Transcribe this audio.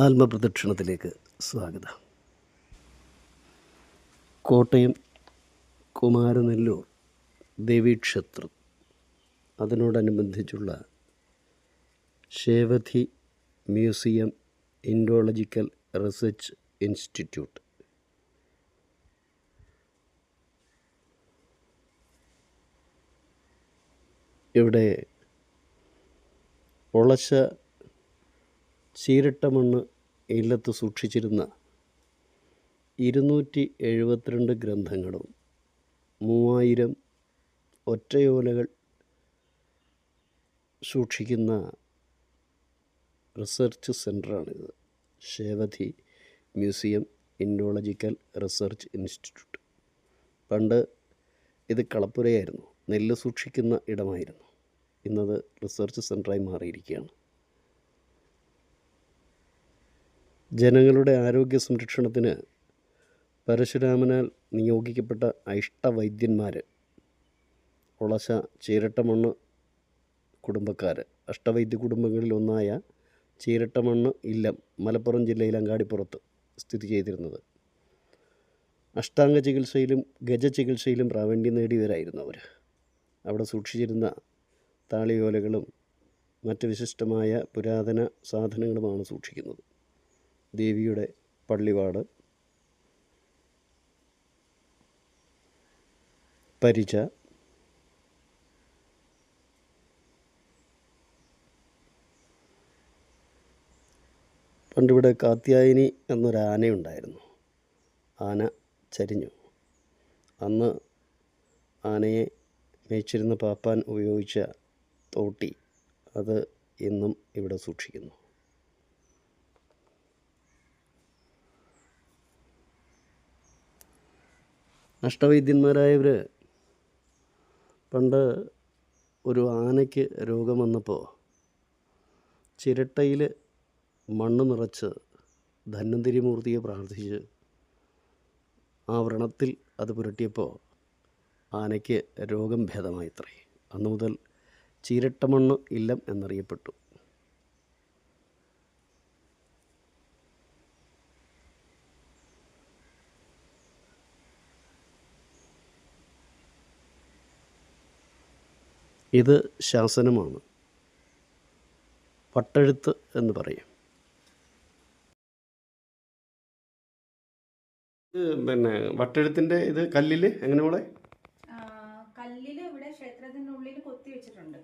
ആത്മപ്രദക്ഷിണത്തിലേക്ക് സ്വാഗതം. കോട്ടയം കുമാരനെല്ലൂർ ദേവീക്ഷേത്രം, അതിനോടനുബന്ധിച്ചുള്ള Shevadhi museum Indological research institute, ഇവിടെ ഒളശ ചീരട്ട മണ്ണ് ഇല്ലത്ത് സൂക്ഷിച്ചിരുന്ന 272 ഗ്രന്ഥങ്ങളും 3000 ഒറ്റയോലകൾ സൂക്ഷിക്കുന്ന റിസർച്ച് സെൻ്ററാണിത്. Shevadhi museum Indological research institute. പണ്ട് ഇത് കളപ്പുരയായിരുന്നു, നെല്ല് സൂക്ഷിക്കുന്ന ഇടമായിരുന്നു. ഇന്നത് റിസർച്ച് സെൻ്ററായി മാറിയിരിക്കുകയാണ്. ജനങ്ങളുടെ ആരോഗ്യ സംരക്ഷണത്തിന് പരശുരാമനാൽ നിയോഗിക്കപ്പെട്ട അഷ്ടവൈദ്യന്മാർ, ഒളശ ചീരട്ടമണ്ണ് കുടുംബക്കാർ, അഷ്ടവൈദ്യ കുടുംബങ്ങളിൽ ഒന്നായ ചീരട്ടമണ്ണ് ഇല്ലം മലപ്പുറം ജില്ലയിൽ അങ്ങാടിപ്പുറത്ത് സ്ഥിതി ചെയ്തിരുന്നത്. അഷ്ടാംഗ ചികിത്സയിലും ഗജചികിത്സയിലും പ്രാവീണ്യം നേടിയവരായിരുന്നു അവർ. അവിടെ സൂക്ഷിച്ചിരുന്ന താളിയോലകളും മറ്റ് വിശിഷ്ടമായ പുരാതന സാധനങ്ങളുമാണ് സൂക്ഷിക്കുന്നത്. ദേവിയുടെ പള്ളിവാട്, പരിച, പണ്ടിവിടെ കാത്യായനി എന്നൊരാനയുണ്ടായിരുന്നു. ആന ചരിഞ്ഞു. അന്ന് ആനയെ മേച്ചിരുന്ന പാപ്പാൻ ഉപയോഗിച്ച തോട്ടി, അത് ഇന്നും ഇവിടെ സൂക്ഷിക്കുന്നു. അഷ്ടവൈദ്യന്മാരായവർ പണ്ട് ഒരു ആനയ്ക്ക് രോഗം വന്നപ്പോൾ ചിരട്ടയിൽ മണ്ണ് നിറച്ച് ധന്വന്തരി മൂർത്തിയെ പ്രാർത്ഥിച്ച് ആ വ്രണത്തിൽ അത് പുരട്ടിയപ്പോൾ ആനയ്ക്ക് രോഗം ഭേദമായിത്രേ. അന്നു മുതൽ ചീരട്ടമണ്ണ് ഇല്ലം എന്നറിയപ്പെട്ടു. ഇത് ശാസനമാണ്, വട്ടെഴുത്ത് എന്ന് പറയും. പിന്നെ വട്ടെഴുത്തിൻ്റെ ഇത് കല്ലിൽ എങ്ങനെ മോളെ? കല്ലിൽ ഇവിടെ ക്ഷേത്രത്തിനുള്ളിൽ കൊത്തി വെച്ചിട്ടുണ്ട്.